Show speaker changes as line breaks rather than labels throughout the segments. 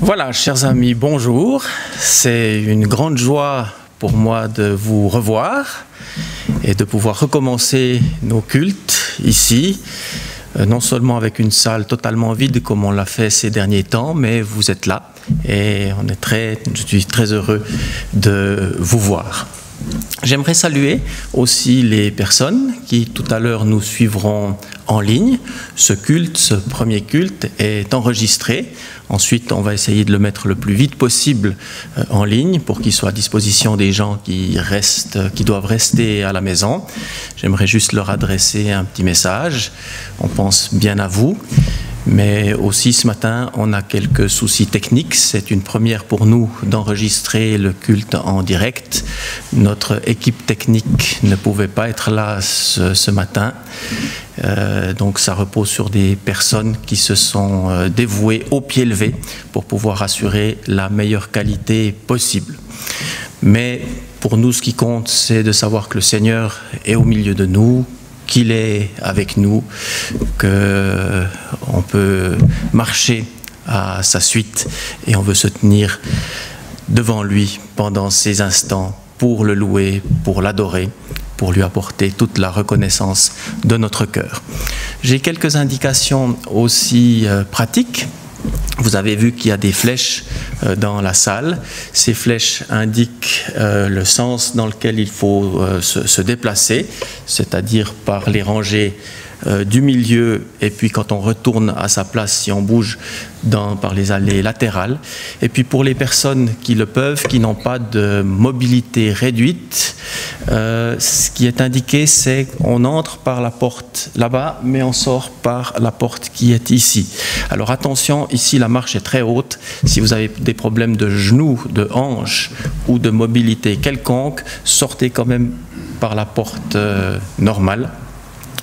Voilà, chers amis, bonjour. C'est une grande joie pour moi de vous revoir et de pouvoir recommencer nos cultes ici, non seulement avec une salle totalement vide comme on l'a fait ces derniers temps, mais vous êtes là et je suis très heureux de vous voir. J'aimerais saluer aussi les personnes qui tout à l'heure nous suivront en ligne. Ce premier culte est enregistré. Ensuite, on va essayer de le mettre le plus vite possible en ligne pour qu'il soit à disposition des gens qui doivent rester à la maison. J'aimerais juste leur adresser un petit message. On pense bien à vous. Mais aussi ce matin, on a quelques soucis techniques. C'est une première pour nous d'enregistrer le culte en direct. Notre équipe technique ne pouvait pas être là ce matin. Donc ça repose sur des personnes qui se sont dévouées au pied levé pour pouvoir assurer la meilleure qualité possible. Mais pour nous, ce qui compte, c'est de savoir que le Seigneur est au milieu de nous, qu'il est avec nous, qu'on peut marcher à sa suite et on veut se tenir devant lui pendant ces instants pour le louer, pour l'adorer, pour lui apporter toute la reconnaissance de notre cœur. J'ai quelques indications aussi pratiques. Vous avez vu qu'il y a des flèches dans la salle. Ces flèches indiquent le sens dans lequel il faut se déplacer, c'est-à-dire par les rangées du milieu, et puis quand on retourne à sa place, si on bouge par les allées latérales. Et puis pour les personnes qui le peuvent, qui n'ont pas de mobilité réduite, ce qui est indiqué, c'est qu'on entre par la porte là-bas, mais on sort par la porte qui est ici. Alors attention, ici la marche est très haute. Si vous avez des problèmes de genoux, de hanches ou de mobilité quelconque, sortez quand même par la porte normale.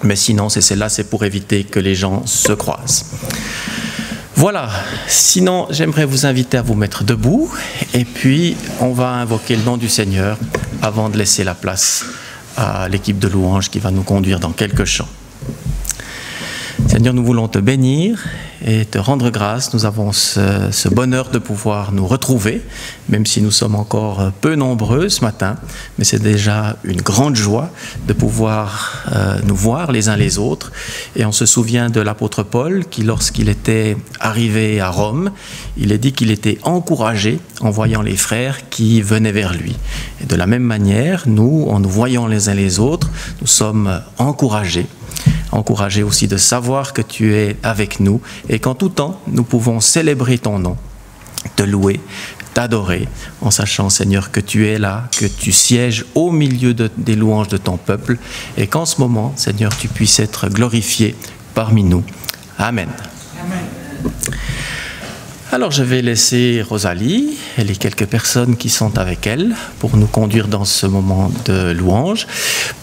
Mais sinon, c'est celle-là, c'est pour éviter que les gens se croisent. Voilà, sinon j'aimerais vous inviter à vous mettre debout et puis on va invoquer le nom du Seigneur avant de laisser la place à l'équipe de louanges qui va nous conduire dans quelques chants. Seigneur, nous voulons te bénir et te rendre grâce. Nous avons ce bonheur de pouvoir nous retrouver, même si nous sommes encore peu nombreux ce matin, mais c'est déjà une grande joie de pouvoir nous voir les uns les autres. Et on se souvient de l'apôtre Paul qui, lorsqu'il était arrivé à Rome, il est dit qu'il était encouragé en voyant les frères qui venaient vers lui. Et de la même manière, nous, en nous voyant les uns les autres, nous sommes encouragés aussi de savoir que tu es avec nous et qu'en tout temps, nous pouvons célébrer ton nom, te louer, t'adorer, en sachant, Seigneur, que tu es là, que tu sièges au milieu des louanges de ton peuple et qu'en ce moment, Seigneur, tu puisses être glorifié parmi nous. Amen. Amen. Alors je vais laisser Rosalie et les quelques personnes qui sont avec elle pour nous conduire dans ce moment de louange.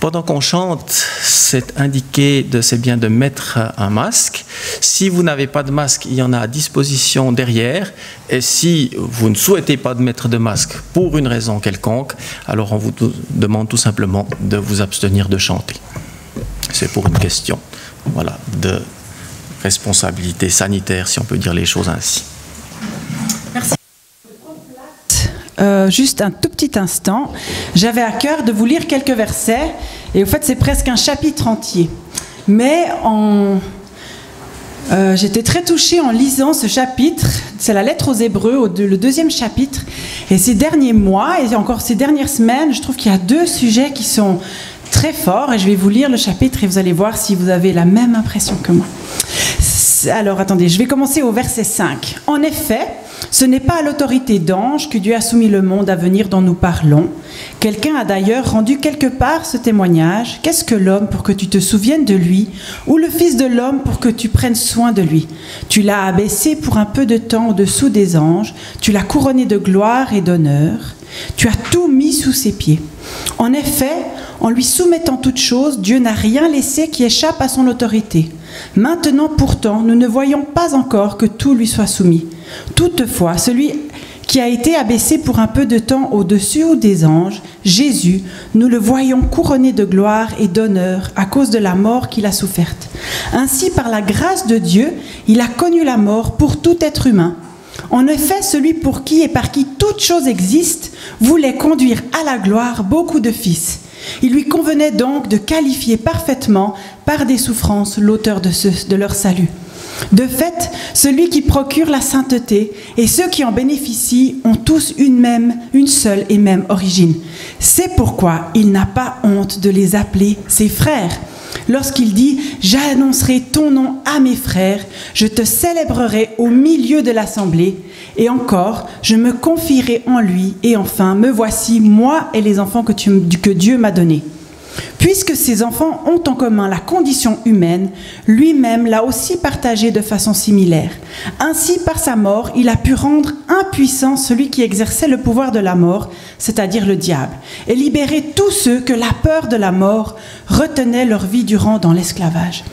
Pendant qu'on chante, c'est indiqué c'est bien de mettre un masque. Si vous n'avez pas de masque, il y en a à disposition derrière. Et si vous ne souhaitez pas de mettre de masque pour une raison quelconque, alors on vous demande tout simplement de vous abstenir de chanter. C'est pour une question, voilà, de responsabilité sanitaire, si on peut dire les choses ainsi.
Merci. Juste un tout petit instant, j'avais à cœur de vous lire quelques versets, et au fait c'est presque un chapitre entier. Mais j'étais très touchée en lisant ce chapitre, c'est la lettre aux Hébreux, le deuxième chapitre, et ces derniers mois, et encore ces dernières semaines, je trouve qu'il y a deux sujets qui sont très forts, et je vais vous lire le chapitre et vous allez voir si vous avez la même impression que moi. Alors, attendez, je vais commencer au verset 5. En effet, ce n'est pas à l'autorité d'ange que Dieu a soumis le monde à venir dont nous parlons. Quelqu'un a d'ailleurs rendu quelque part ce témoignage. Qu'est-ce que l'homme pour que tu te souviennes de lui, ou le Fils de l'homme pour que tu prennes soin de lui? Tu l'as abaissé pour un peu de temps au-dessous des anges. Tu l'as couronné de gloire et d'honneur. Tu as tout mis sous ses pieds. En effet, en lui soumettant toutes choses, Dieu n'a rien laissé qui échappe à son autorité. Maintenant, pourtant, nous ne voyons pas encore que tout lui soit soumis. Toutefois, celui qui a été abaissé pour un peu de temps au-dessus des anges, Jésus, nous le voyons couronné de gloire et d'honneur à cause de la mort qu'il a soufferte. Ainsi, par la grâce de Dieu, il a connu la mort pour tout être humain. En effet, celui pour qui et par qui toute chose existe voulait conduire à la gloire beaucoup de fils. Il lui convenait donc de qualifier parfaitement par des souffrances l'auteur de leur salut. De fait, celui qui procure la sainteté et ceux qui en bénéficient ont tous une seule et même origine. C'est pourquoi il n'a pas honte de les appeler ses frères. Lorsqu'il dit « J'annoncerai ton nom à mes frères, je te célébrerai au milieu de l'assemblée, et encore, je me confierai en lui, et enfin, me voici, moi et les enfants que Dieu m'a donnés. » Puisque ces enfants ont en commun la condition humaine, lui-même l'a aussi partagée de façon similaire. Ainsi, par sa mort, il a pu rendre impuissant celui qui exerçait le pouvoir de la mort, c'est-à-dire le diable, et libérer tous ceux que la peur de la mort retenait leur vie durant dans l'esclavage.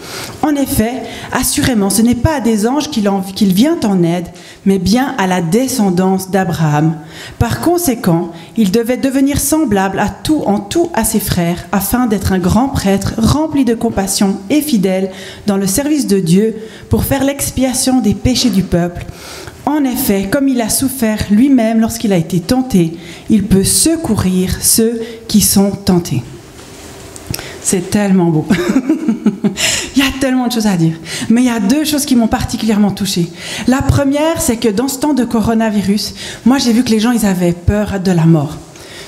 En effet, assurément, ce n'est pas à des anges qu'il vient en aide, mais bien à la descendance d'Abraham. Par conséquent, il devait devenir semblable en tout à ses frères, afin d'être un grand prêtre rempli de compassion et fidèle dans le service de Dieu pour faire l'expiation des péchés du peuple. En effet, comme il a souffert lui-même lorsqu'il a été tenté, il peut secourir ceux qui sont tentés. C'est tellement beau. Il y a tellement de choses à dire. Mais il y a deux choses qui m'ont particulièrement touchée. La première, c'est que dans ce temps de coronavirus, moi j'ai vu que les gens, ils avaient peur de la mort.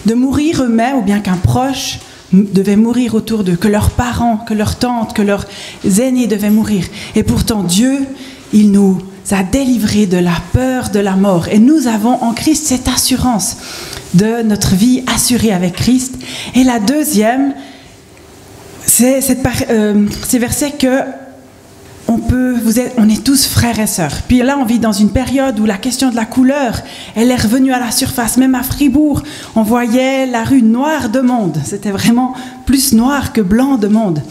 De mourir eux-mêmes ou bien qu'un proche devait mourir autour d'eux, que leurs parents, que leurs tantes, que leurs aînés devaient mourir. Et pourtant, Dieu, il nous a délivrés de la peur de la mort. Et nous avons en Christ cette assurance de notre vie assurée avec Christ. Et la deuxième, c'est ces versets que on est tous frères et sœurs. Puis là, on vit dans une période où la question de la couleur, elle est revenue à la surface. Même à Fribourg, on voyait la rue noire de monde. C'était vraiment plus noir que blanc de monde.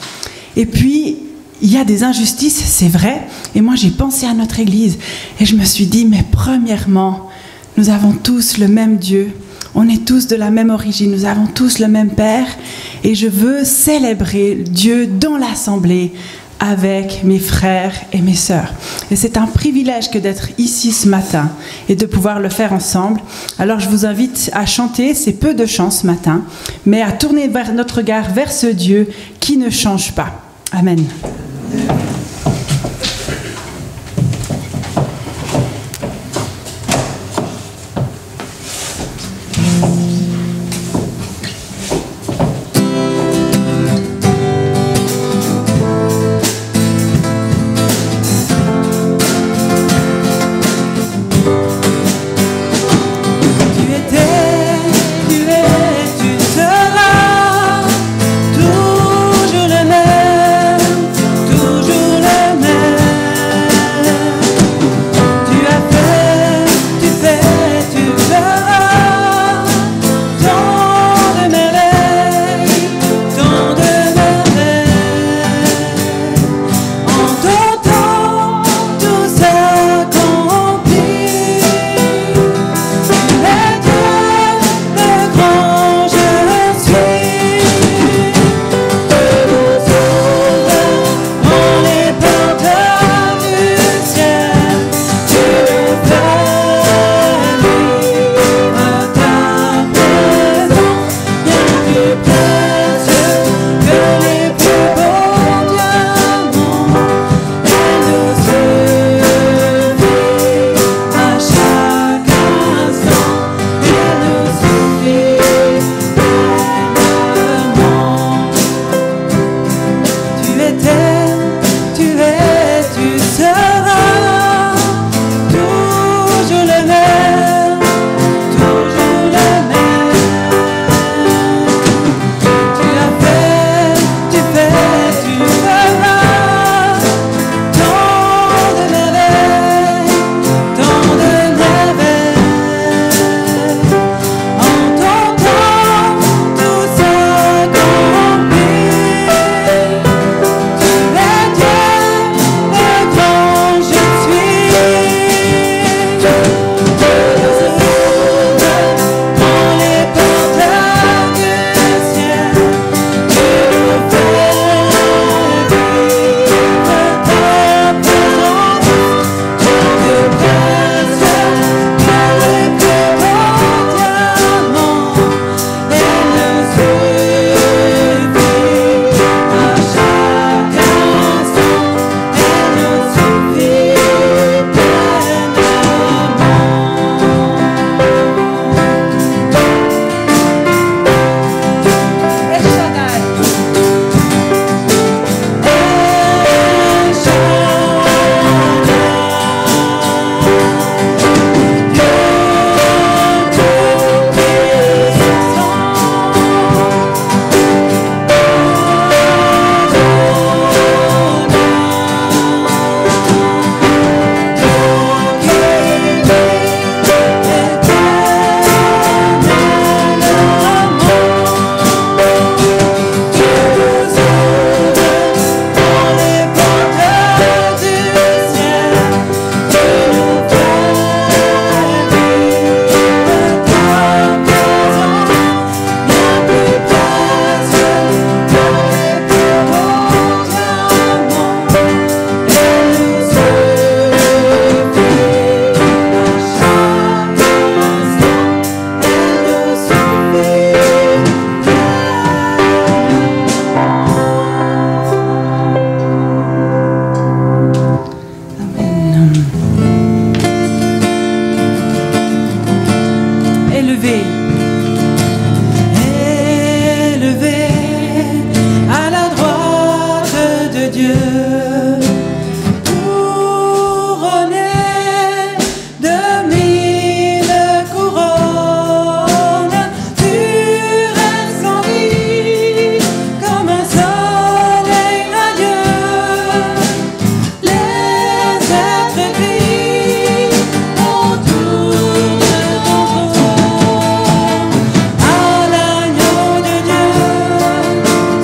Et puis, il y a des injustices, c'est vrai. Et moi, j'ai pensé à notre Église. Et je me suis dit, mais premièrement, nous avons tous le même Dieu. On est tous de la même origine. Nous avons tous le même Père. Et je veux célébrer Dieu dans l'assemblée, avec mes frères et mes sœurs. Et c'est un privilège que d'être ici ce matin et de pouvoir le faire ensemble. Alors je vous invite à chanter, c'est peu de chants ce matin, mais à tourner notre regard vers ce Dieu qui ne change pas. Amen.
Tu seras toujours le même.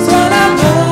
Soit la gloire.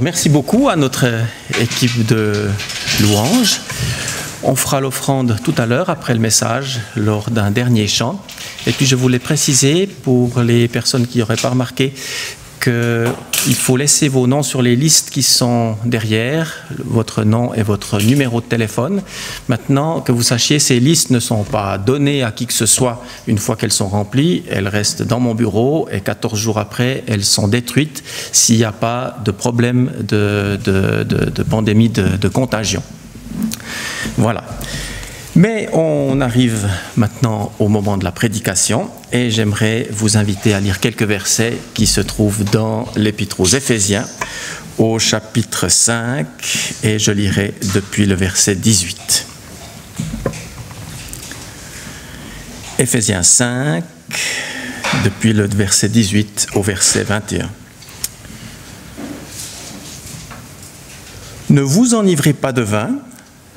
merci beaucoup à notre équipe de louanges. On fera l'offrande tout à l'heure, après le message, lors d'un dernier chant. Et puis je voulais préciser, pour les personnes qui n'auraient pas remarqué, qu'il faut laisser vos noms sur les listes qui sont derrière, votre nom et votre numéro de téléphone. Maintenant, que vous sachiez, ces listes ne sont pas données à qui que ce soit une fois qu'elles sont remplies. Elles restent dans mon bureau et 14 jours après, elles sont détruites s'il n'y a pas de problème de pandémie de contagion. Voilà. Mais on arrive maintenant au moment de la prédication et j'aimerais vous inviter à lire quelques versets qui se trouvent dans l'Épître aux Éphésiens au chapitre 5 et je lirai depuis le verset 18. Éphésiens 5, depuis le verset 18 au verset 21. Ne vous enivrez pas de vin,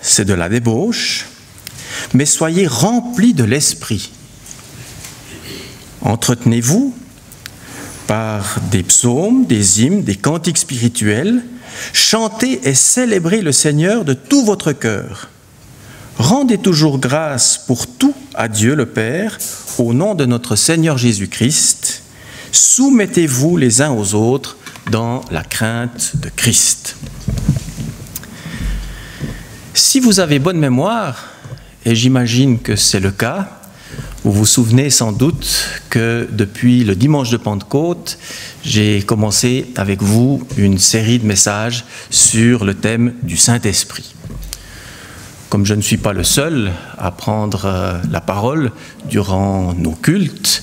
c'est de la débauche, mais soyez remplis de l'esprit. Entretenez-vous par des psaumes, des hymnes, des cantiques spirituels. Chantez et célébrez le Seigneur de tout votre cœur. Rendez toujours grâce pour tout à Dieu le Père, au nom de notre Seigneur Jésus-Christ. Soumettez-vous les uns aux autres dans la crainte de Christ. Si vous avez bonne mémoire, et j'imagine que c'est le cas, vous vous souvenez sans doute que depuis le dimanche de Pentecôte, j'ai commencé avec vous une série de messages sur le thème du Saint-Esprit. Comme je ne suis pas le seul à prendre la parole durant nos cultes,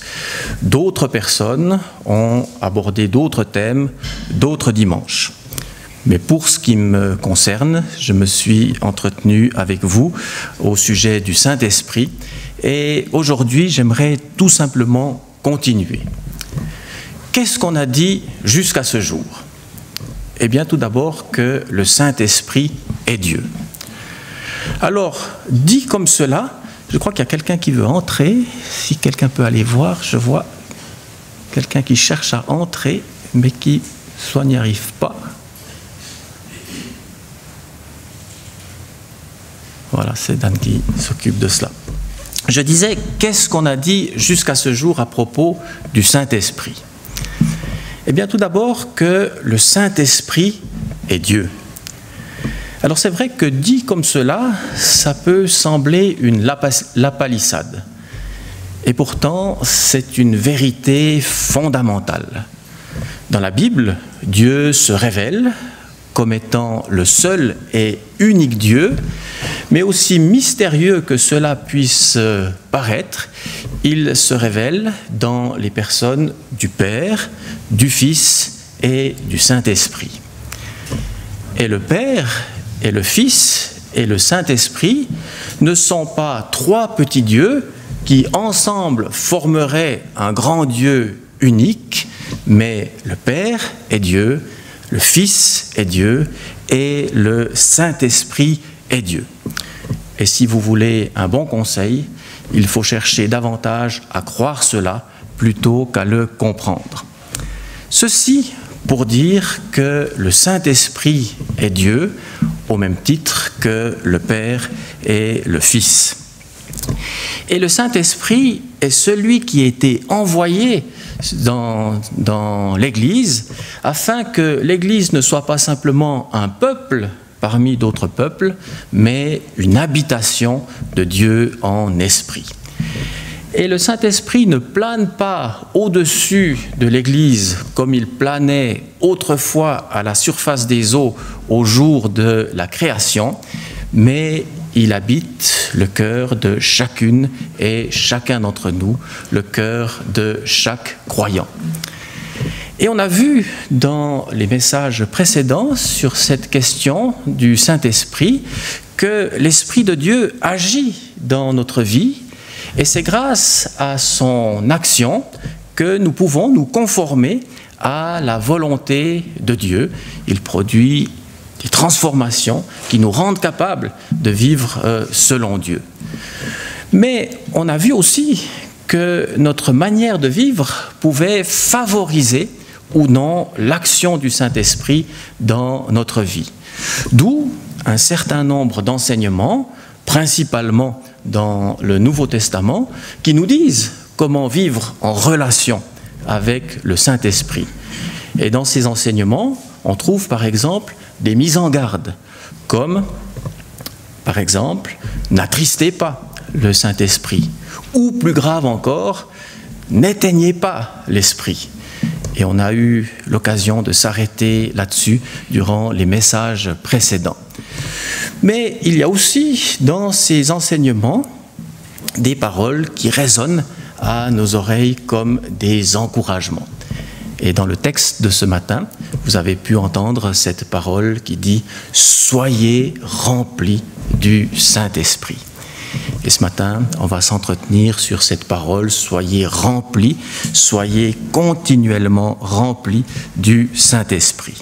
d'autres personnes ont abordé d'autres thèmes, d'autres dimanches. Mais pour ce qui me concerne, je me suis entretenu avec vous au sujet du Saint-Esprit et aujourd'hui, j'aimerais tout simplement continuer. Qu'est-ce qu'on a dit jusqu'à ce jour? Eh bien, tout d'abord que le Saint-Esprit est Dieu. Alors, dit comme cela, je crois qu'il y a quelqu'un qui veut entrer. Si quelqu'un peut aller voir, je vois quelqu'un qui cherche à entrer, mais qui soit n'y arrive pas. Voilà, c'est Dan qui s'occupe de cela. Je disais, qu'est-ce qu'on a dit jusqu'à ce jour à propos du Saint-Esprit? Eh bien, tout d'abord que le Saint-Esprit est Dieu. Alors c'est vrai que dit comme cela, ça peut sembler une lapalissade. Et pourtant, c'est une vérité fondamentale. Dans la Bible, Dieu se révèle comme étant le seul et unique Dieu, mais aussi mystérieux que cela puisse paraître, il se révèle dans les personnes du Père, du Fils et du Saint-Esprit. Et le Père et le Fils et le Saint-Esprit ne sont pas trois petits dieux qui ensemble formeraient un grand Dieu unique, mais le Père est Dieu, le Fils est Dieu et le Saint-Esprit est Dieu. Et si vous voulez un bon conseil, il faut chercher davantage à croire cela plutôt qu'à le comprendre. Ceci pour dire que le Saint-Esprit est Dieu au même titre que le Père et le Fils. Et le Saint-Esprit est celui qui a été envoyé dans l'Église afin que l'Église ne soit pas simplement un peuple parmi d'autres peuples, mais une habitation de Dieu en esprit. Et le Saint-Esprit ne plane pas au-dessus de l'Église comme il planait autrefois à la surface des eaux au jour de la création, mais il habite le cœur de chacune et chacun d'entre nous, le cœur de chaque croyant. Et on a vu dans les messages précédents sur cette question du Saint-Esprit que l'Esprit de Dieu agit dans notre vie et c'est grâce à son action que nous pouvons nous conformer à la volonté de Dieu. Il produit des transformations qui nous rendent capables de vivre selon Dieu. Mais on a vu aussi que notre manière de vivre pouvait favoriser ou non l'action du Saint-Esprit dans notre vie. D'où un certain nombre d'enseignements, principalement dans le Nouveau Testament, qui nous disent comment vivre en relation avec le Saint-Esprit. Et dans ces enseignements, on trouve par exemple des mises en garde, comme par exemple, n'attristez pas le Saint-Esprit, ou plus grave encore, n'éteignez pas l'Esprit. Et on a eu l'occasion de s'arrêter là-dessus durant les messages précédents. Mais il y a aussi dans ces enseignements des paroles qui résonnent à nos oreilles comme des encouragements. Et dans le texte de ce matin, vous avez pu entendre cette parole qui dit « Soyez remplis du Saint-Esprit ». Et ce matin, on va s'entretenir sur cette parole « Soyez remplis », soyez continuellement remplis du Saint-Esprit.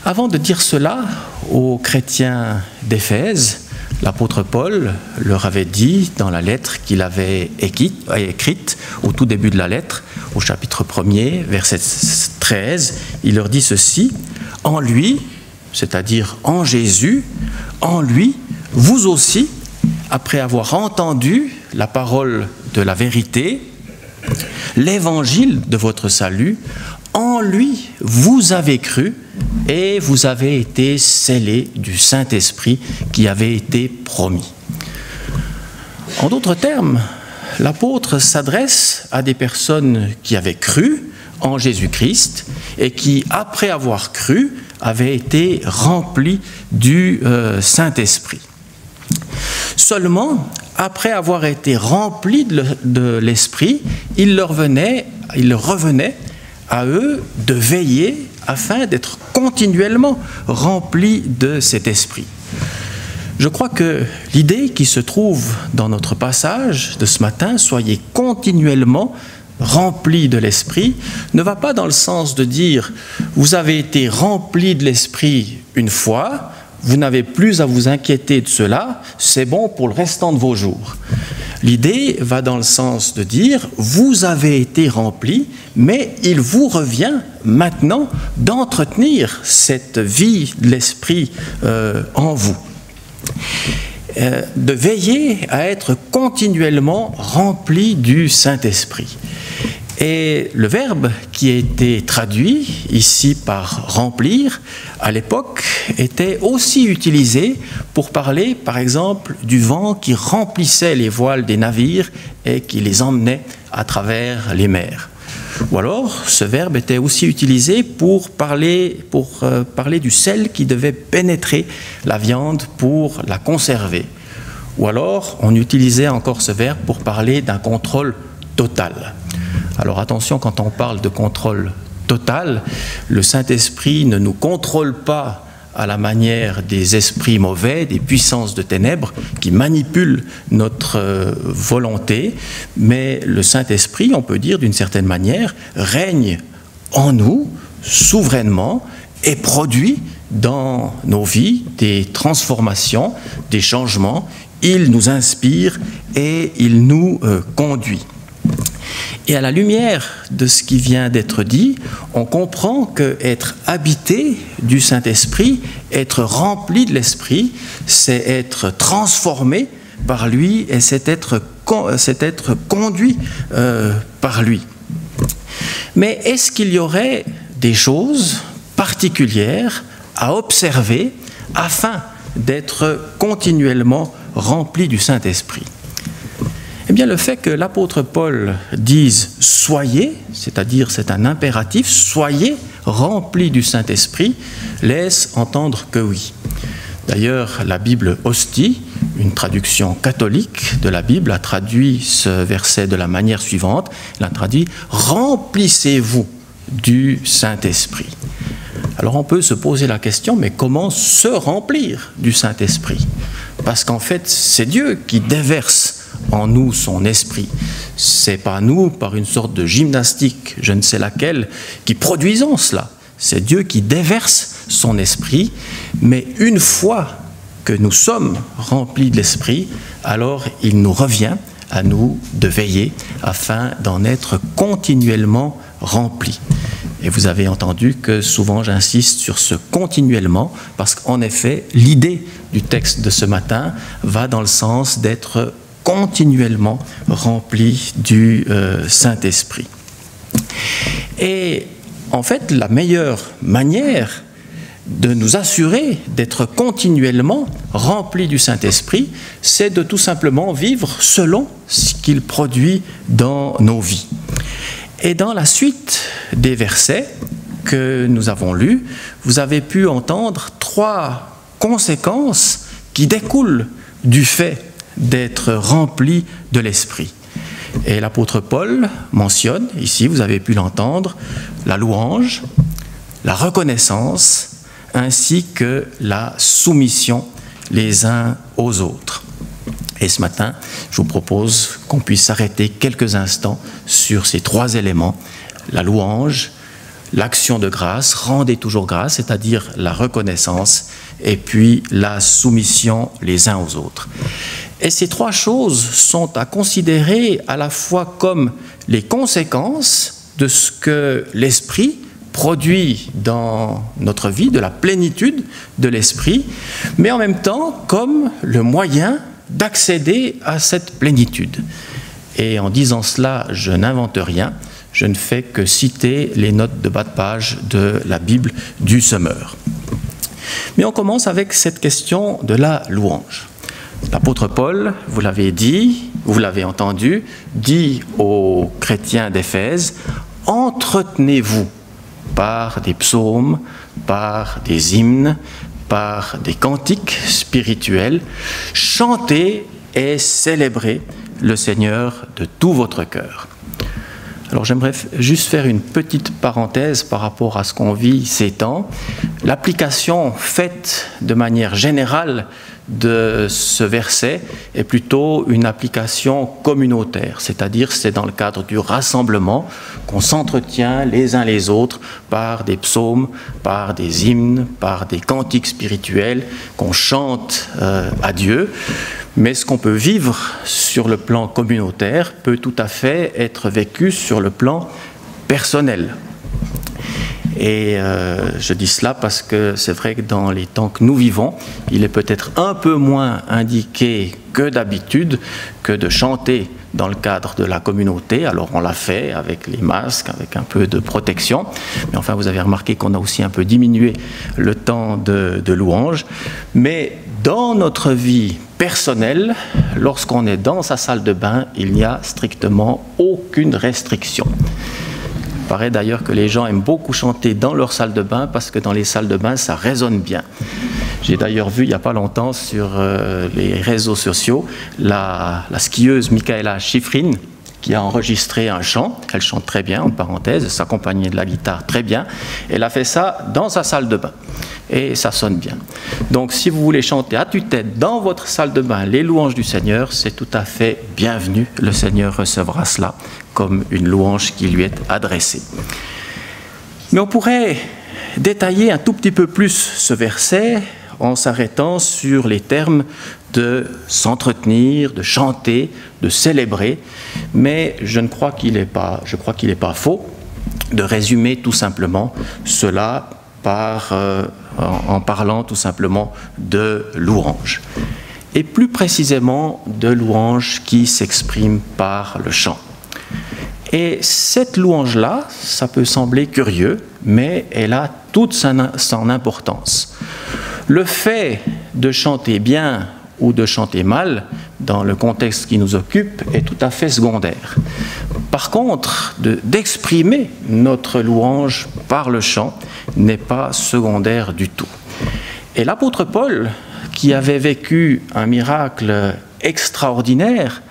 Avant de dire cela aux chrétiens d'Éphèse, l'apôtre Paul leur avait dit dans la lettre qu'il avait écrite au tout début de la lettre, au chapitre 1er, verset 13, il leur dit ceci, « En lui, c'est-à-dire en Jésus, en lui, vous aussi, après avoir entendu la parole de la vérité, l'évangile de votre salut, en lui, vous avez cru et vous avez été scellés du Saint-Esprit qui avait été promis. » En d'autres termes, l'apôtre s'adresse à des personnes qui avaient cru en Jésus-Christ et qui, après avoir cru, avaient été remplies du Saint-Esprit. Seulement, après avoir été remplis de l'Esprit, il leur revenait à eux de veiller afin d'être continuellement remplis de cet Esprit. Je crois que l'idée qui se trouve dans notre passage de ce matin, soyez continuellement remplis de l'Esprit, ne va pas dans le sens de dire vous avez été remplis de l'Esprit une fois, vous n'avez plus à vous inquiéter de cela, c'est bon pour le restant de vos jours. L'idée va dans le sens de dire vous avez été remplis, mais il vous revient maintenant d'entretenir cette vie de l'Esprit en vous. De veiller à être continuellement rempli du Saint-Esprit. Et le verbe qui a été traduit ici par remplir, à l'époque, était aussi utilisé pour parler, par exemple, du vent qui remplissait les voiles des navires et qui les emmenait à travers les mers. Ou alors, ce verbe était aussi utilisé pour parler du sel qui devait pénétrer la viande pour la conserver. Ou alors, on utilisait encore ce verbe pour parler d'un contrôle total. Alors attention, quand on parle de contrôle total, le Saint-Esprit ne nous contrôle pas à la manière des esprits mauvais, des puissances de ténèbres qui manipulent notre volonté, mais le Saint-Esprit, on peut dire d'une certaine manière, règne en nous souverainement et produit dans nos vies des transformations, des changements. Il nous inspire et il nous conduit. Et à la lumière de ce qui vient d'être dit, on comprend qu'être habité du Saint-Esprit, être rempli de l'Esprit, c'est être transformé par lui et c'est être conduit par lui. Mais est-ce qu'il y aurait des choses particulières à observer afin d'être continuellement rempli du Saint-Esprit ? Eh bien, le fait que l'apôtre Paul dise « soyez », c'est-à-dire c'est un impératif, « soyez remplis du Saint-Esprit », laisse entendre que oui. D'ailleurs, la Bible Hostie, une traduction catholique de la Bible, a traduit ce verset de la manière suivante. Elle a traduit « remplissez-vous du Saint-Esprit ». Alors on peut se poser la question, mais comment se remplir du Saint-Esprit ? Parce qu'en fait, c'est Dieu qui déverse en nous son esprit. C'est pas nous, par une sorte de gymnastique, je ne sais laquelle, qui produisons cela. C'est Dieu qui déverse son esprit, mais une fois que nous sommes remplis de l'esprit, alors il nous revient à nous de veiller afin d'en être continuellement remplis. Et vous avez entendu que souvent j'insiste sur ce continuellement, parce qu'en effet, l'idée du texte de ce matin va dans le sens d'être continuellement rempli du Saint-Esprit. Et en fait, la meilleure manière de nous assurer d'être continuellement remplis du Saint-Esprit, c'est de tout simplement vivre selon ce qu'il produit dans nos vies. Et dans la suite des versets que nous avons lus, vous avez pu entendre 3 conséquences qui découlent du fait d'être rempli de l'Esprit. Et l'apôtre Paul mentionne, ici vous avez pu l'entendre, la louange, la reconnaissance, ainsi que la soumission les uns aux autres. Et ce matin, je vous propose qu'on puisse s'arrêter quelques instants sur ces 3 éléments, la louange, l'action de grâce, rendez toujours grâce, c'est-à-dire la reconnaissance, et puis la soumission les uns aux autres. Et ces 3 choses sont à considérer à la fois comme les conséquences de ce que l'Esprit produit dans notre vie, de la plénitude de l'Esprit, mais en même temps comme le moyen d'accéder à cette plénitude. Et en disant cela, je n'invente rien, je ne fais que citer les notes de bas de page de la Bible du Semeur. Mais on commence avec cette question de la louange. L'apôtre Paul, vous l'avez dit, vous l'avez entendu, dit aux chrétiens d'Éphèse, « Entretenez-vous par des psaumes, par des hymnes, par des cantiques spirituels, chantez et célébrez le Seigneur de tout votre cœur. » Alors j'aimerais juste faire une petite parenthèse par rapport à ce qu'on vit ces temps. L'application faite de manière générale de ce verset est plutôt une application communautaire, c'est-à-dire c'est dans le cadre du rassemblement qu'on s'entretient les uns les autres par des psaumes, par des hymnes, par des cantiques spirituels qu'on chante à Dieu. Mais ce qu'on peut vivre sur le plan communautaire peut tout à fait être vécu sur le plan personnel. Et je dis cela parce que c'est vrai que dans les temps que nous vivons, il est peut-être un peu moins indiqué que d'habitude que de chanter dans le cadre de la communauté. Alors on l'a fait avec les masques, avec un peu de protection. Mais enfin, vous avez remarqué qu'on a aussi un peu diminué le temps de louange. Mais dans notre vie personnelle, lorsqu'on est dans sa salle de bain, il n'y a strictement aucune restriction. Il paraît d'ailleurs que les gens aiment beaucoup chanter dans leur salle de bain parce que dans les salles de bain, ça résonne bien. J'ai d'ailleurs vu il n'y a pas longtemps sur les réseaux sociaux la skieuse Michaela Schifrin qui a enregistré un chant. Elle chante très bien, en parenthèse, s'accompagnait de la guitare très bien. Elle a fait ça dans sa salle de bain et ça sonne bien. Donc si vous voulez chanter à tue-tête dans votre salle de bain les louanges du Seigneur, c'est tout à fait bienvenu. Le Seigneur recevra cela comme une louange qui lui est adressée. Mais on pourrait détailler un tout petit peu plus ce verset en s'arrêtant sur les termes de s'entretenir, de chanter, de célébrer, mais je crois qu'il n'est pas faux de résumer tout simplement cela en parlant tout simplement de louange. Et plus précisément de louange qui s'exprime par le chant. Et cette louange-là, ça peut sembler curieux, mais elle a toute son importance. Le fait de chanter bien ou de chanter mal, dans le contexte qui nous occupe, est tout à fait secondaire. Par contre, d'exprimer notre louange par le chant n'est pas secondaire du tout. Et l'apôtre Paul, qui avait vécu un miracle extraordinaire,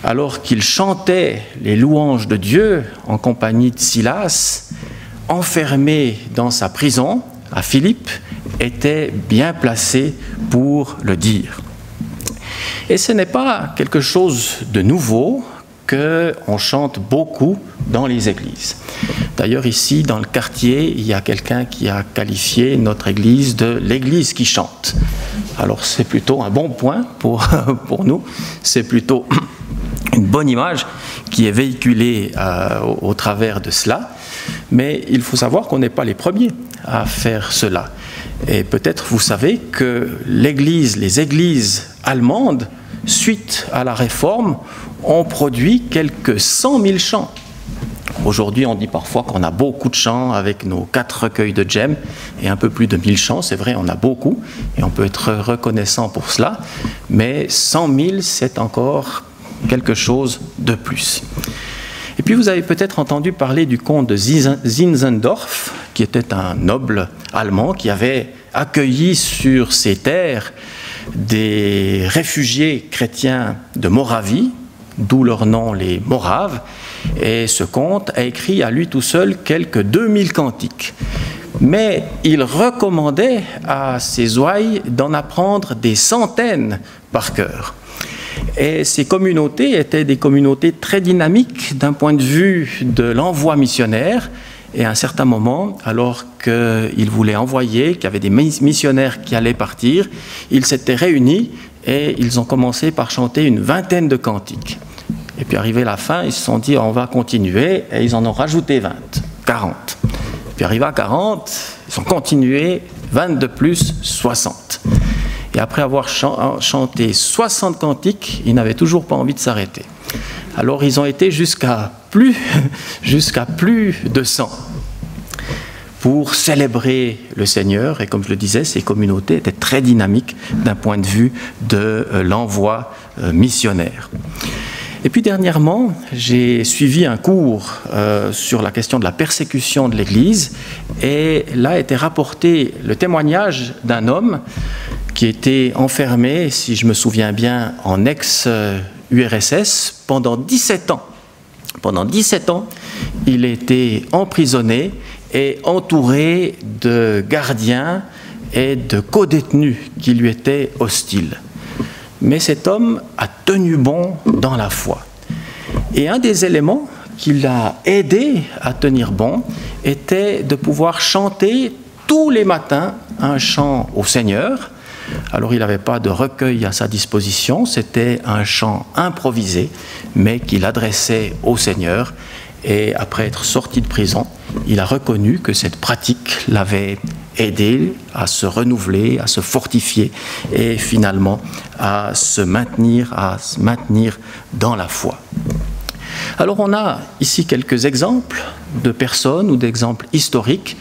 alors qu'il chantait les louanges de Dieu en compagnie de Silas, enfermé dans sa prison à Philippe, était bien placé pour le dire. Et ce n'est pas quelque chose de nouveau qu'on chante beaucoup dans les églises. D'ailleurs, ici, dans le quartier, il y a quelqu'un qui a qualifié notre église de l'église qui chante. Alors, c'est plutôt un bon point pour nous. C'est plutôt une bonne image qui est véhiculée au travers de cela. Mais il faut savoir qu'on n'est pas les premiers à faire cela. Et peut-être vous savez que les églises allemandes, suite à la Réforme, ont produit quelques 100 000 chants. Aujourd'hui, on dit parfois qu'on a beaucoup de chants avec nos 4 recueils de Jem et un peu plus de 1000 chants. C'est vrai, on a beaucoup et on peut être reconnaissant pour cela. Mais 100 000, c'est encore quelque chose de plus. Et puis vous avez peut-être entendu parler du comte de Zinzendorf, qui était un noble allemand qui avait accueilli sur ses terres des réfugiés chrétiens de Moravie, d'où leur nom les Moraves. Et ce comte a écrit à lui tout seul quelques 2000 cantiques. Mais il recommandait à ses ouailles d'en apprendre des centaines par cœur. Et ces communautés étaient des communautés très dynamiques d'un point de vue de l'envoi missionnaire. Et à un certain moment, alors qu'il voulait envoyer, qu'il y avait des missionnaires qui allaient partir, ils s'étaient réunis et ils ont commencé par chanter une vingtaine de cantiques. Et puis arrivé à la fin, ils se sont dit on va continuer et ils en ont rajouté 20, 40. Puis arrivé à 40, ils ont continué, 20 de plus, 60. Et après avoir chanté 60 cantiques, ils n'avaient toujours pas envie de s'arrêter. Alors ils ont été jusqu'à plus de 100 pour célébrer le Seigneur. Et comme je le disais, ces communautés étaient très dynamiques d'un point de vue de l'envoi missionnaire. Et puis dernièrement, j'ai suivi un cours sur la question de la persécution de l'Église et là était rapporté le témoignage d'un homme qui était enfermé, si je me souviens bien, en ex-URSS pendant 17 ans. Pendant 17 ans, il était emprisonné et entouré de gardiens et de codétenus qui lui étaient hostiles. Mais cet homme a tenu bon dans la foi. Et un des éléments qui l'a aidé à tenir bon était de pouvoir chanter tous les matins un chant au Seigneur. Alors il n'avait pas de recueil à sa disposition, c'était un chant improvisé, mais qu'il adressait au Seigneur. Et après être sorti de prison, il a reconnu que cette pratique l'avait aidé à se renouveler, à se fortifier et finalement à se maintenir dans la foi. Alors on a ici quelques exemples de personnes ou d'exemples historiques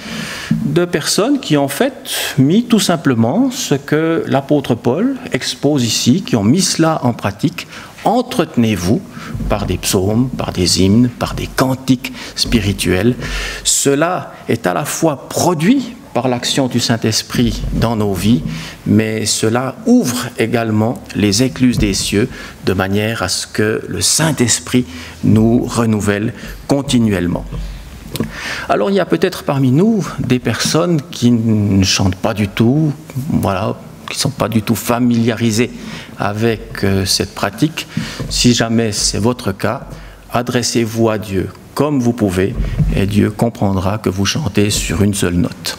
de personnes qui ont fait mis tout simplement ce que l'apôtre Paul expose ici, qui ont mis cela en pratique. Entretenez-vous par des psaumes, par des hymnes, par des cantiques spirituels. Cela est à la fois produit par l'action du Saint-Esprit dans nos vies, mais cela ouvre également les écluses des cieux de manière à ce que le Saint-Esprit nous renouvelle continuellement. Alors il y a peut-être parmi nous des personnes qui ne chantent pas du tout, voilà, qui ne sont pas du tout familiarisées avec cette pratique. Si jamais c'est votre cas, adressez-vous à Dieu comme vous pouvez et Dieu comprendra que vous chantez sur une seule note.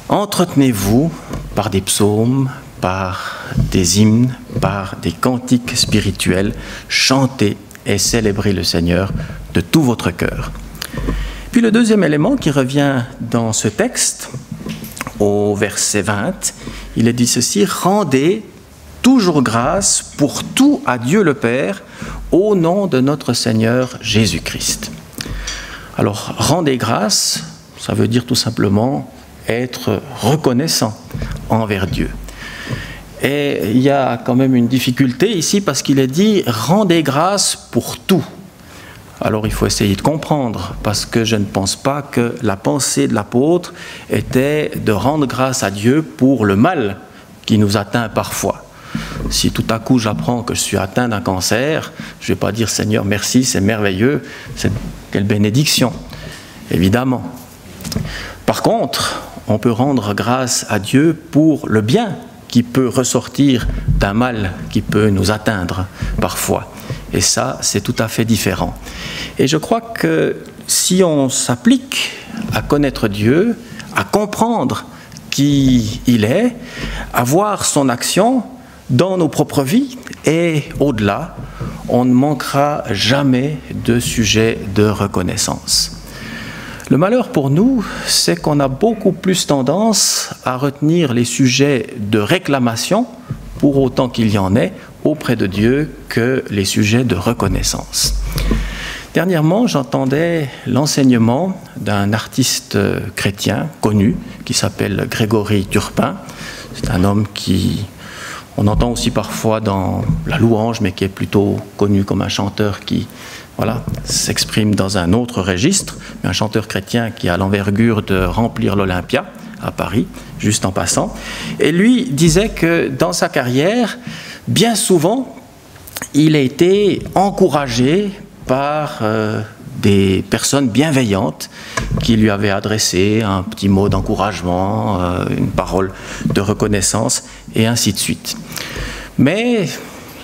Entretenez-vous par des psaumes, par des hymnes, par des cantiques spirituels, chantez et célébrez le Seigneur de tout votre cœur. Puis le deuxième élément qui revient dans ce texte, au verset 20, il est dit ceci: rendez toujours grâce pour tout à Dieu le Père, au nom de notre Seigneur Jésus-Christ. Alors, rendez grâce, ça veut dire tout simplement être reconnaissant envers Dieu. Et il y a quand même une difficulté ici parce qu'il est dit « rendez grâce pour tout ». Alors il faut essayer de comprendre, parce que je ne pense pas que la pensée de l'apôtre était de rendre grâce à Dieu pour le mal qui nous atteint parfois. Si tout à coup j'apprends que je suis atteint d'un cancer, je ne vais pas dire « Seigneur, merci, c'est merveilleux, quelle bénédiction », évidemment. Par contre, on peut rendre grâce à Dieu pour le bien qui peut ressortir d'un mal qui peut nous atteindre parfois. Et ça, c'est tout à fait différent. Et je crois que si on s'applique à connaître Dieu, à comprendre qui il est, à voir son action dans nos propres vies et au-delà, on ne manquera jamais de sujets de reconnaissance. Le malheur pour nous, c'est qu'on a beaucoup plus tendance à retenir les sujets de réclamation, pour autant qu'il y en ait, auprès de Dieu, que les sujets de reconnaissance. Dernièrement, j'entendais l'enseignement d'un artiste chrétien connu qui s'appelle Grégory Turpin. C'est un homme qui, on entend aussi parfois dans la louange, mais qui est plutôt connu comme un chanteur qui s'exprime dans un autre registre, mais un chanteur chrétien qui a l'envergure de remplir l'Olympia à Paris, juste en passant. Et lui disait que dans sa carrière, bien souvent, il a été encouragé par des personnes bienveillantes qui lui avaient adressé un petit mot d'encouragement, une parole de reconnaissance, et ainsi de suite. Mais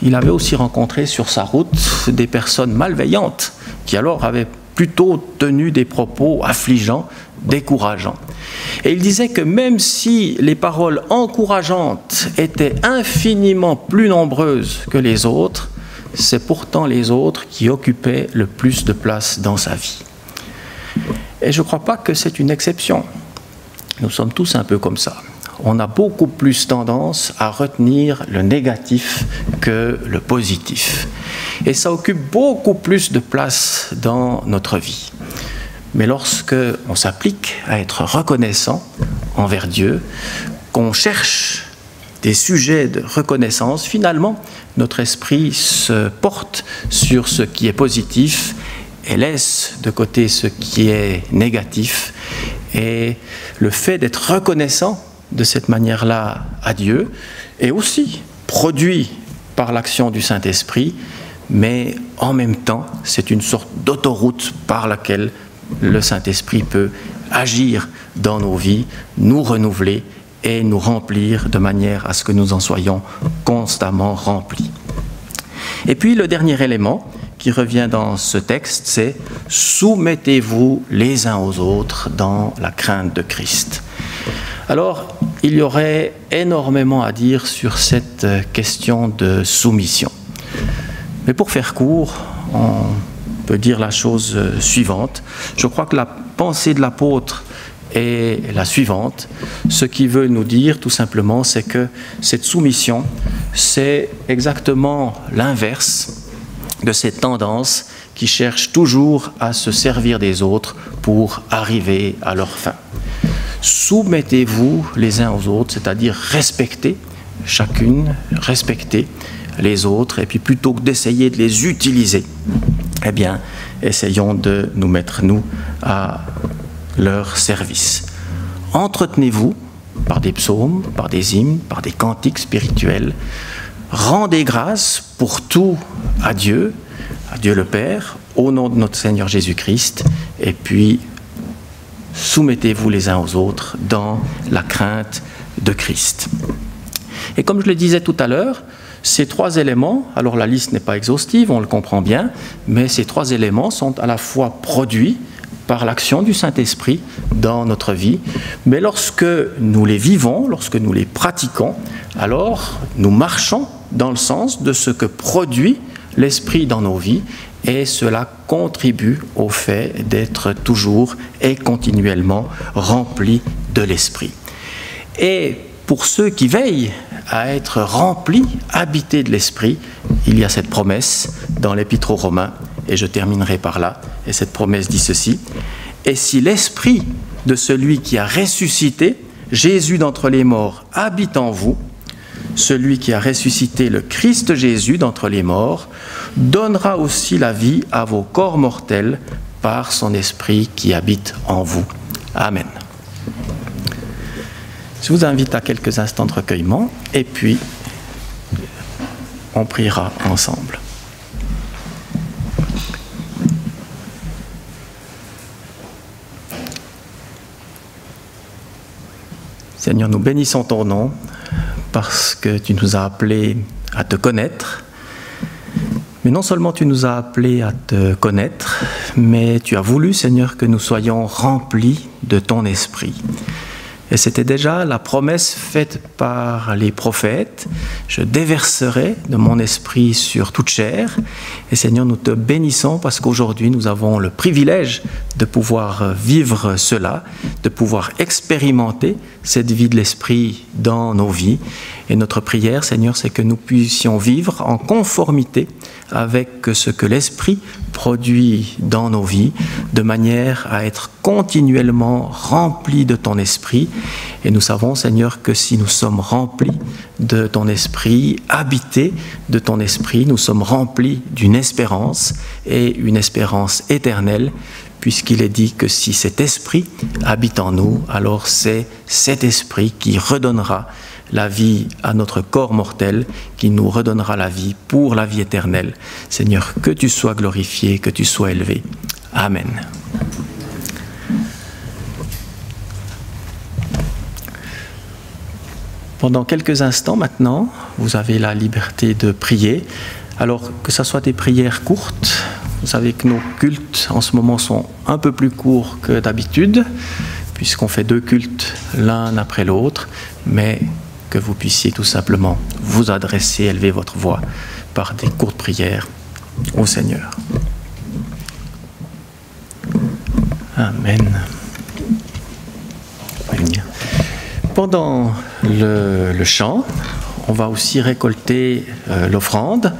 il avait aussi rencontré sur sa route des personnes malveillantes qui alors avaient plutôt tenu des propos affligeants, décourageants. Et il disait que même si les paroles encourageantes étaient infiniment plus nombreuses que les autres, c'est pourtant les autres qui occupaient le plus de place dans sa vie. Et je ne crois pas que c'est une exception. Nous sommes tous un peu comme ça. On a beaucoup plus tendance à retenir le négatif que le positif. Et ça occupe beaucoup plus de place dans notre vie. Mais lorsque on s'applique à être reconnaissant envers Dieu, qu'on cherche des sujets de reconnaissance, finalement, notre esprit se porte sur ce qui est positif et laisse de côté ce qui est négatif. Et le fait d'être reconnaissant de cette manière-là à Dieu est aussi produit par l'action du Saint-Esprit, mais en même temps, c'est une sorte d'autoroute par laquelle le Saint-Esprit peut agir dans nos vies, nous renouveler et nous remplir de manière à ce que nous en soyons constamment remplis. Et puis le dernier élément qui revient dans ce texte, c'est « Soumettez-vous les uns aux autres dans la crainte de Christ ». Alors, il y aurait énormément à dire sur cette question de soumission. Mais pour faire court, on peut dire la chose suivante. Je crois que la pensée de l'apôtre est la suivante. Ce qu'il veut nous dire, tout simplement, c'est que cette soumission, c'est exactement l'inverse de cette tendance qui cherche toujours à se servir des autres pour arriver à leur fin. Soumettez-vous les uns aux autres, c'est-à-dire respectez chacune, respectez les autres, et puis plutôt que d'essayer de les utiliser, eh bien, essayons de nous mettre, nous, à leur service. Entretenez-vous par des psaumes, par des hymnes, par des cantiques spirituels. Rendez grâce pour tout à Dieu le Père, au nom de notre Seigneur Jésus-Christ, et puis soumettez-vous les uns aux autres dans la crainte de Christ. Et comme je le disais tout à l'heure, ces trois éléments, alors la liste n'est pas exhaustive, on le comprend bien, mais ces trois éléments sont à la fois produits par l'action du Saint-Esprit dans notre vie, mais lorsque nous les vivons, lorsque nous les pratiquons, alors nous marchons dans le sens de ce que produit l'Esprit dans nos vies, et cela contribue au fait d'être toujours et continuellement remplis de l'Esprit. Et pour ceux qui veillent à être remplis, habités de l'Esprit, il y a cette promesse dans l'Épître aux Romains, et je terminerai par là, et cette promesse dit ceci: « Et si l'Esprit de celui qui a ressuscité Jésus d'entre les morts habite en vous, celui qui a ressuscité le Christ Jésus d'entre les morts donnera aussi la vie à vos corps mortels par son Esprit qui habite en vous. » Amen. Je vous invite à quelques instants de recueillement et puis on priera ensemble. Seigneur, nous bénissons ton nom parce que tu nous as appelés à te connaître. Mais non seulement tu nous as appelés à te connaître, mais tu as voulu, Seigneur, que nous soyons remplis de ton esprit. Et c'était déjà la promesse faite par les prophètes. Je déverserai de mon esprit sur toute chair. Et Seigneur, nous te bénissons parce qu'aujourd'hui, nous avons le privilège de pouvoir vivre cela, de pouvoir expérimenter cette vie de l'esprit dans nos vies. Et notre prière, Seigneur, c'est que nous puissions vivre en conformité avec ce que l'Esprit produit dans nos vies, de manière à être continuellement remplis de ton Esprit. Et nous savons, Seigneur, que si nous sommes remplis de ton Esprit, habités de ton Esprit, nous sommes remplis d'une espérance, et une espérance éternelle, puisqu'il est dit que si cet Esprit habite en nous, alors c'est cet Esprit qui redonnera la vie à notre corps mortel, qui nous redonnera la vie pour la vie éternelle. Seigneur, que tu sois glorifié, que tu sois élevé. Amen. Pendant quelques instants maintenant, vous avez la liberté de prier. Alors que ce soit des prières courtes, vous savez que nos cultes en ce moment sont un peu plus courts que d'habitude, puisqu'on fait 2 cultes l'un après l'autre, mais que vous puissiez tout simplement vous adresser, élever votre voix par des courtes prières au Seigneur. Amen. Pendant le chant, on va aussi récolter l'offrande.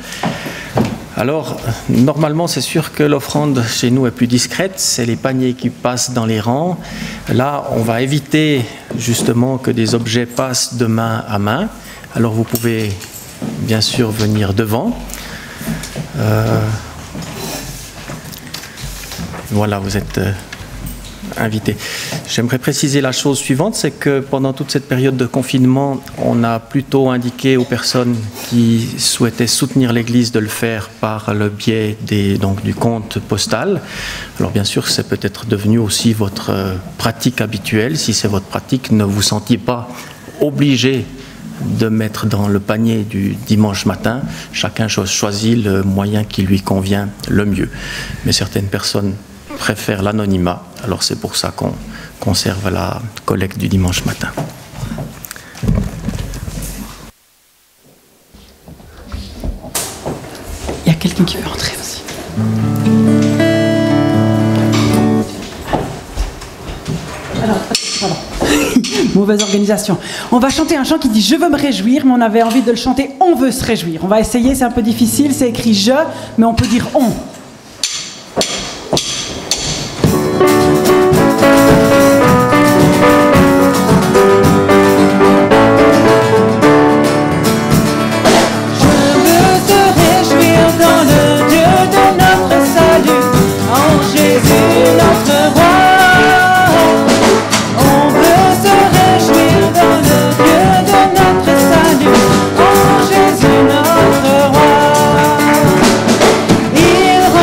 Alors, normalement, c'est sûr que l'offrande chez nous est plus discrète, c'est les paniers qui passent dans les rangs. Là, on va éviter justement que des objets passent de main à main. Alors, vous pouvez bien sûr venir devant. Voilà, vous êtes invités. J'aimerais préciser la chose suivante, c'est que pendant toute cette période de confinement, on a plutôt indiqué aux personnes qui souhaitaient soutenir l'Église de le faire par le biais du compte postal. Alors bien sûr, c'est peut-être devenu aussi votre pratique habituelle. Si c'est votre pratique, ne vous sentiez pas obligé de mettre dans le panier du dimanche matin. Chacun choisit le moyen qui lui convient le mieux. Mais certaines personnes préfèrent l'anonymat, alors c'est pour ça qu'on conserve la collecte du dimanche matin.
Il y a quelqu'un qui veut entrer aussi. Alors, pardon. Mauvaise organisation. On va chanter un chant qui dit « Je veux me réjouir », mais on avait envie de le chanter « On veut se réjouir ». On va essayer, c'est un peu difficile, c'est écrit « Je », mais on peut dire « On ».
Il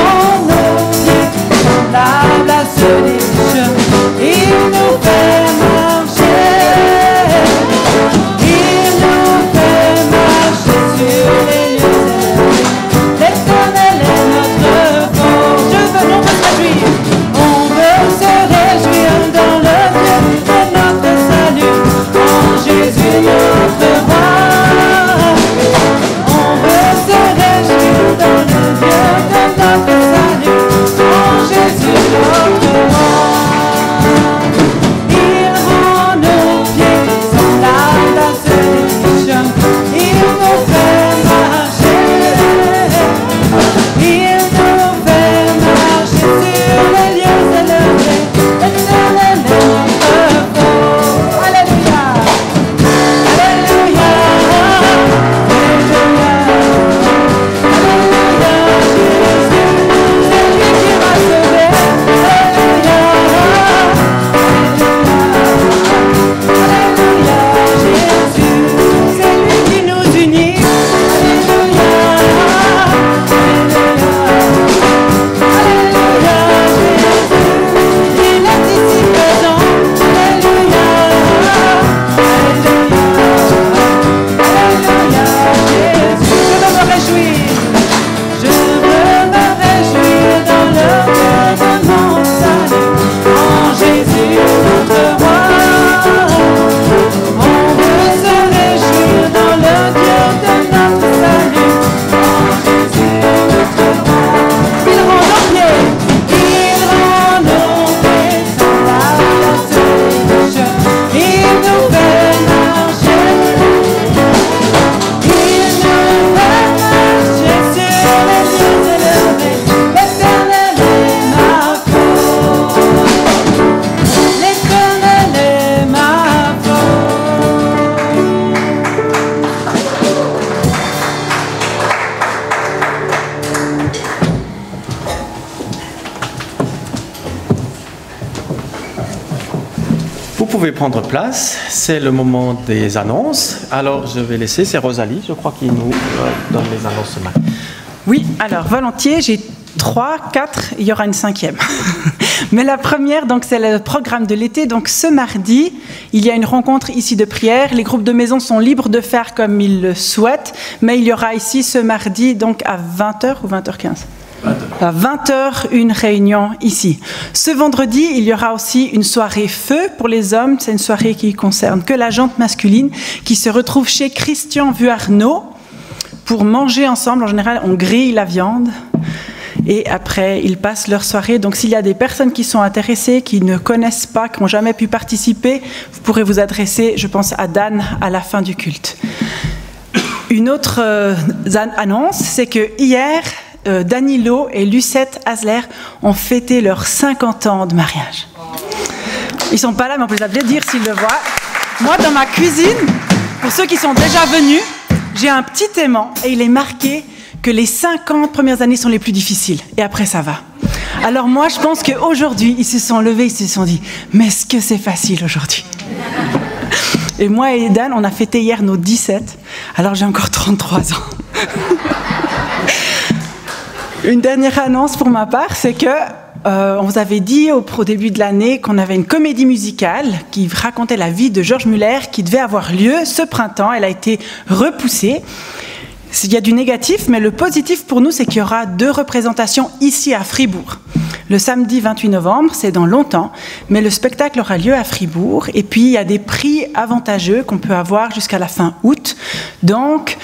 pouvez prendre place, c'est le moment des annonces. Alors je vais laisser, c'est Rosalie, je crois, qui nous donne les annonces ce matin.
Oui, alors volontiers, j'ai 3, 4, il y aura une 5e. Mais la première, donc, c'est le programme de l'été. Donc ce mardi, il y a une rencontre ici de prière. Les groupes de maison sont libres de faire comme ils le souhaitent, mais il y aura ici ce mardi, donc à 20h ou 20h15 à 20h, une réunion ici. Ce vendredi, il y aura aussi une soirée feu pour les hommes. C'est une soirée qui concerne que la gente masculine, qui se retrouve chez Christian Vuarneau pour manger ensemble. En général, on grille la viande et après, ils passent leur soirée. Donc, s'il y a des personnes qui sont intéressées, qui ne connaissent pas, qui n'ont jamais pu participer, vous pourrez vous adresser, je pense, à Dan à la fin du culte. Une autre annonce, c'est que hier, Danilo et Lucette Hasler ont fêté leurs 50 ans de mariage. Ils ne sont pas là, mais on peut les appeler, dire s'ils le voient. Moi, dans ma cuisine, pour ceux qui sont déjà venus, j'ai un petit aimant et il est marqué que les 50 premières années sont les plus difficiles. Et après, ça va. Alors moi, je pense qu'aujourd'hui, ils se sont levés, ils se sont dit « Mais est-ce que c'est facile aujourd'hui ?» Et moi et Dan, on a fêté hier nos 17. Alors j'ai encore 33 ans. Une dernière annonce pour ma part, c'est que on vous avait dit au début de l'année qu'on avait une comédie musicale qui racontait la vie de Georges Muller qui devait avoir lieu ce printemps. Elle a été repoussée. Il y a du négatif, mais le positif pour nous, c'est qu'il y aura 2 représentations ici à Fribourg. Le samedi 28 novembre, c'est dans longtemps, mais le spectacle aura lieu à Fribourg. Et puis, il y a des prix avantageux qu'on peut avoir jusqu'à la fin août. Donc,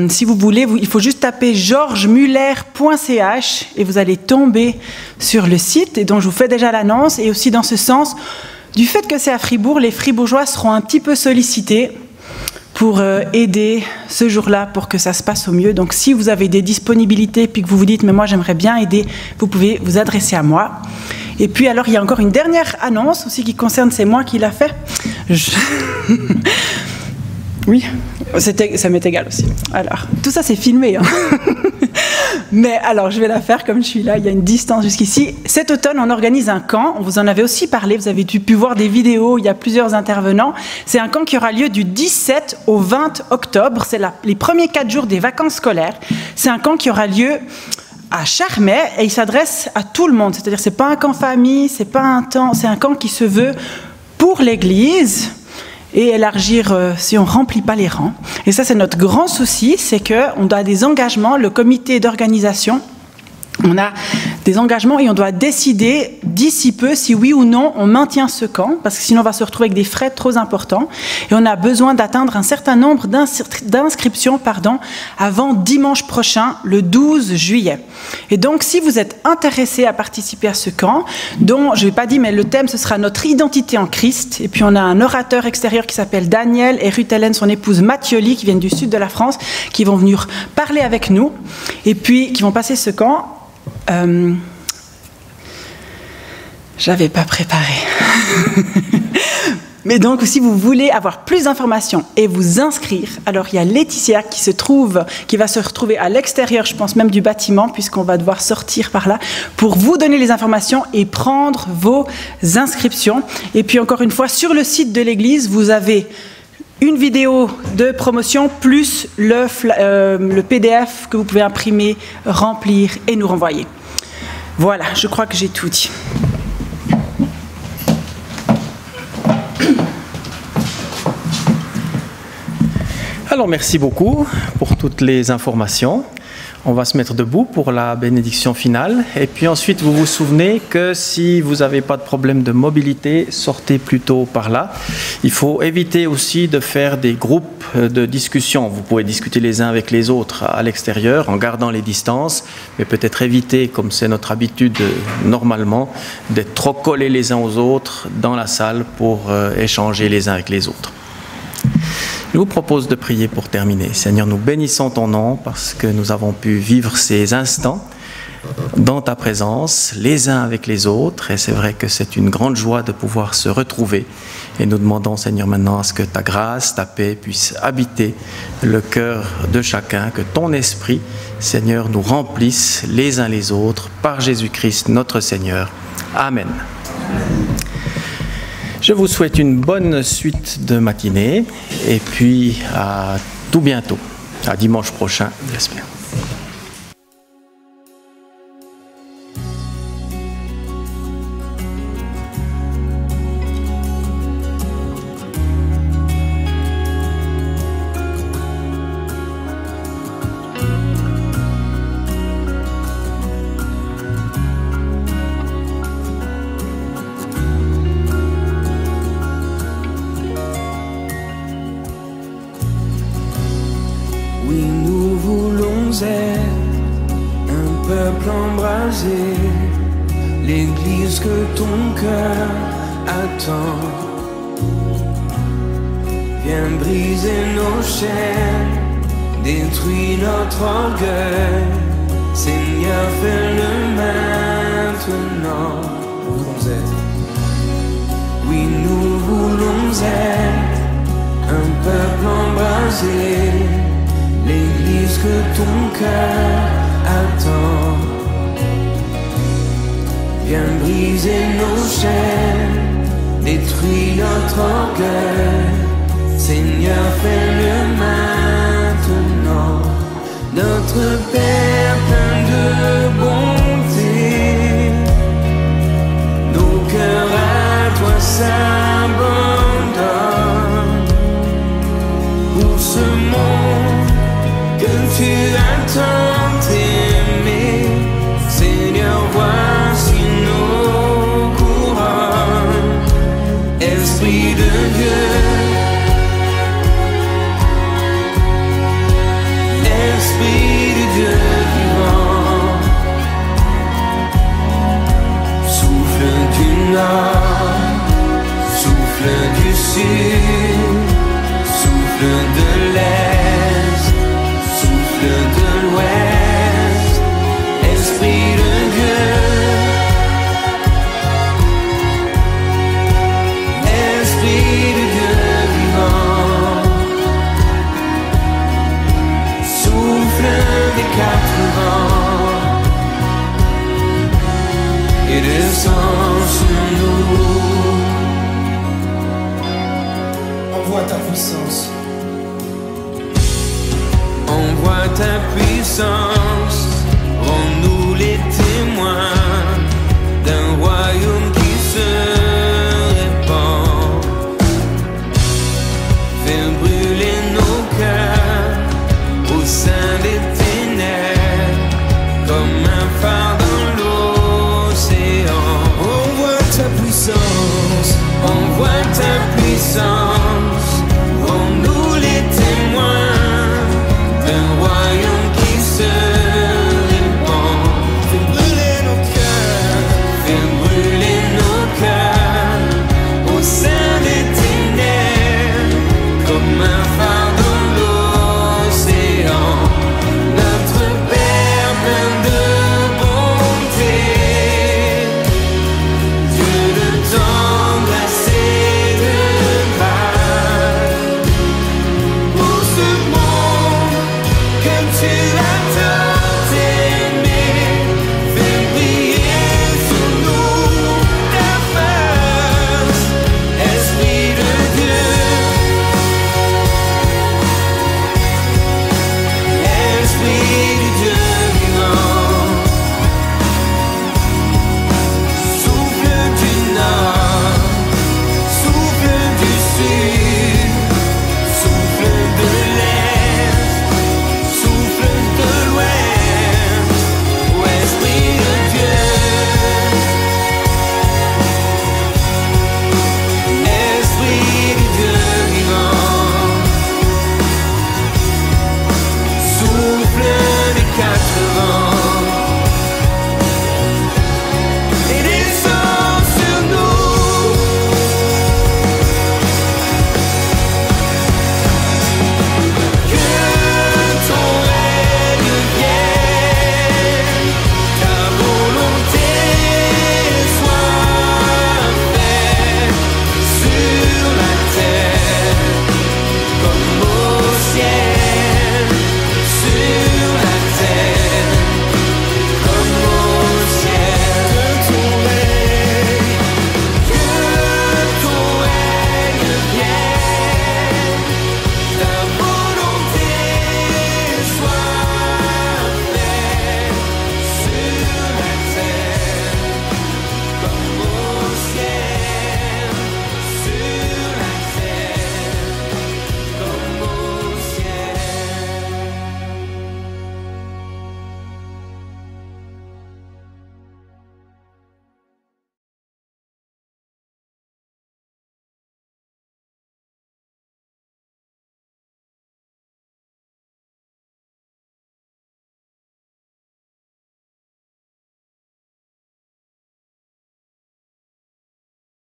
si vous voulez, il faut juste taper georgesmuller.ch et vous allez tomber sur le site. Et donc, je vous fais déjà l'annonce. Et aussi, dans ce sens, du fait que c'est à Fribourg, les Fribourgeois seront un petit peu sollicités pour aider ce jour-là pour que ça se passe au mieux. Donc si vous avez des disponibilités puis que vous vous dites « mais moi j'aimerais bien aider », vous pouvez vous adresser à moi. Et puis alors il y a encore une dernière annonce aussi qui concerne, c'est moi qui l'a fait. Oui, ça m'est égal aussi. Alors, tout ça c'est filmé. Hein. Mais alors, je vais la faire comme je suis là, il y a une distance jusqu'ici. Cet automne, on organise un camp, on vous en avait aussi parlé, vous avez pu voir des vidéos, il y a plusieurs intervenants. C'est un camp qui aura lieu du 17 au 20 octobre, c'est les premiers 4 jours des vacances scolaires. C'est un camp qui aura lieu à Charmey et il s'adresse à tout le monde. C'est-à-dire, c'est pas un camp famille, c'est un camp qui se veut pour l'Église, et élargir si on ne remplit pas les rangs. Et ça, c'est notre grand souci, c'est qu'on a des engagements, le comité d'organisation, on a des engagements et on doit décider d'ici peu si oui ou non on maintient ce camp, parce que sinon on va se retrouver avec des frais trop importants. Et on a besoin d'atteindre un certain nombre d'inscriptions avant dimanche prochain, le 12 juillet. Et donc si vous êtes intéressé à participer à ce camp, dont je ne vais pas dire, mais le thème ce sera notre identité en Christ. Et puis on a un orateur extérieur qui s'appelle Daniel et Ruth-Hélène, son épouse Mathioli, qui viennent du sud de la France, qui vont venir parler avec nous et puis qui vont passer ce camp. J'avais pas préparé. Mais donc, si vous voulez avoir plus d'informations et vous inscrire, alors il y a Laetitia qui va se retrouver à l'extérieur, je pense même du bâtiment, puisqu'on va devoir sortir par là, pour vous donner les informations et prendre vos inscriptions. Et puis encore une fois, sur le site de l'église, vous avez une vidéo de promotion plus le PDF que vous pouvez imprimer, remplir et nous renvoyer. Voilà, je crois que j'ai tout dit.
Alors merci beaucoup pour toutes les informations. On va se mettre debout pour la bénédiction finale. Et puis ensuite, vous vous souvenez que si vous n'avez pas de problème de mobilité, sortez plutôt par là. Il faut éviter aussi de faire des groupes de discussion. Vous pouvez discuter les uns avec les autres à l'extérieur en gardant les distances, mais peut-être éviter, comme c'est notre habitude normalement, d'être trop collés les uns aux autres dans la salle pour échanger les uns avec les autres. Je vous propose de prier pour terminer. Seigneur, nous bénissons ton nom parce que nous avons pu vivre ces instants dans ta présence, les uns avec les autres. Et c'est vrai que c'est une grande joie de pouvoir se retrouver. Et nous demandons, Seigneur, maintenant à ce que ta grâce, ta paix puisse habiter le cœur de chacun, que ton esprit, Seigneur, nous remplisse les uns les autres par Jésus-Christ, notre Seigneur. Amen. Je vous souhaite une bonne suite de matinée et puis à tout bientôt, à dimanche prochain, j'espère.
Oui, nous voulons être un peuple embrasé, l'église que ton cœur attend. Viens briser nos chaînes, détruis notre orgueil. Seigneur, fais-le maintenant. Nous voulons être. Oui, nous voulons être un peuple embrasé, l'église que ton cœur attend. Viens briser nos chaînes, détruis notre orgueil. Seigneur, fais-le maintenant. Notre Père plein de bonté, nos cœurs à toi s'abandonnent. Pour ce monde que tu as tant aimé, Seigneur, voici nos couronnes. Esprit de Dieu, Esprit de Dieu vivant, souffle du nord, souffle du sud, souffle de l'est, souffle de l'ouest. Esprit de Dieu, Esprit de Dieu vivant, souffle des quatre vents et descend sur nous. Envoie ta puissance, envoie ta puissance, rends-nous les témoins d'un royaume qui se répand. Fais brûler nos cœurs au sein des ténèbres, comme un phare